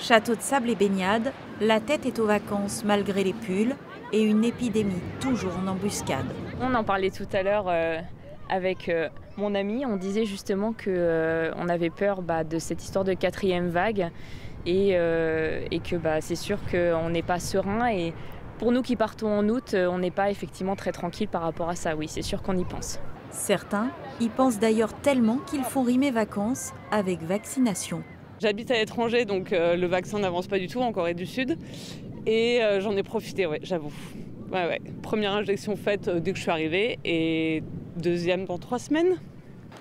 Château de sable et baignade, la tête est aux vacances malgré les pulls et une épidémie toujours en embuscade. On en parlait tout à l'heure avec mon ami. On disait justement qu'on avait peur de cette histoire de 4e vague et que c'est sûr qu'on n'est pas serein. Et pour nous qui partons en août, on n'est pas effectivement très tranquille par rapport à ça. Oui, c'est sûr qu'on y pense. Certains y pensent d'ailleurs tellement qu'ils font rimer vacances avec vaccination. J'habite à l'étranger, donc le vaccin n'avance pas du tout en Corée du Sud. Et j'en ai profité, ouais, j'avoue. Ouais. Première injection faite dès que je suis arrivée et deuxième dans 3 semaines.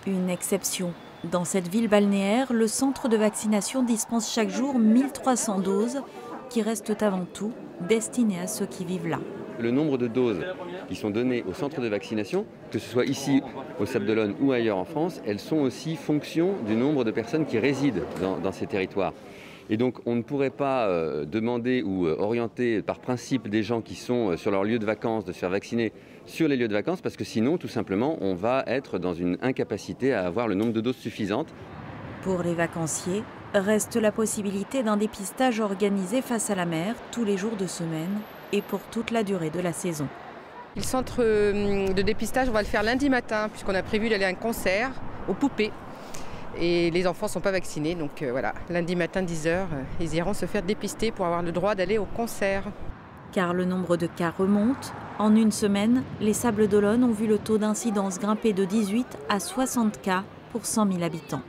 Une exception. Dans cette ville balnéaire, le centre de vaccination dispense chaque jour 1300 doses qui restent avant tout destinées à ceux qui vivent là. Le nombre de doses qui sont données au centre de vaccination, que ce soit ici au Sable d'Olonne ou ailleurs en France, elles sont aussi fonction du nombre de personnes qui résident dans ces territoires. Et donc on ne pourrait pas demander ou orienter par principe des gens qui sont sur leur lieu de vacances de se faire vacciner sur les lieux de vacances parce que sinon tout simplement on va être dans une incapacité à avoir le nombre de doses suffisantes. Pour les vacanciers, reste la possibilité d'un dépistage organisé face à la mer tous les jours de semaine et pour toute la durée de la saison. Le centre de dépistage, on va le faire lundi matin puisqu'on a prévu d'aller à un concert aux Poupées. Et les enfants ne sont pas vaccinés, donc voilà, lundi matin 10h, ils iront se faire dépister pour avoir le droit d'aller au concert. Car le nombre de cas remonte. En une semaine, les Sables d'Olonne ont vu le taux d'incidence grimper de 18 à 60 cas pour 100 000 habitants.